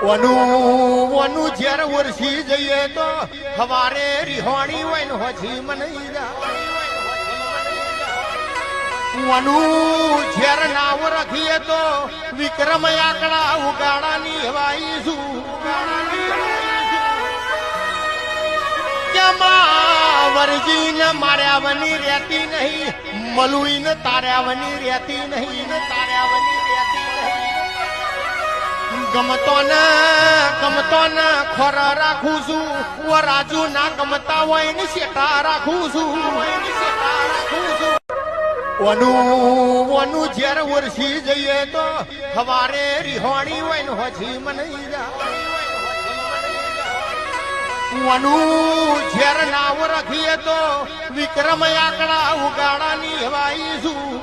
વનું વનું ઝેર વરસી જઈએ તો હવારે રિહોણી હોય ને હોજી મનાઈ જા વનું ઝેર નાવ રાખીએ તો વિક્રમ આકડા ઉગાડાની હવાઈશું વરજીને માર્યા વની રહેતી નહીં મલુઈને તાર્યા વની રહેતી નહીં તાર્યાવની રહેતી નહીં ગમતો ને ખોર રાખું છું રાજુ ના ગમતા હોય ને શેઠા રાખું છું વનું ઝેર વરસી જઈએ તો હવારે રિહોણી હોય ને હોજી મનાઈ જા વનું ઝેર નાવ રાખીએ તો વિક્રમ આકડા ઉગાડાની હવાઈશું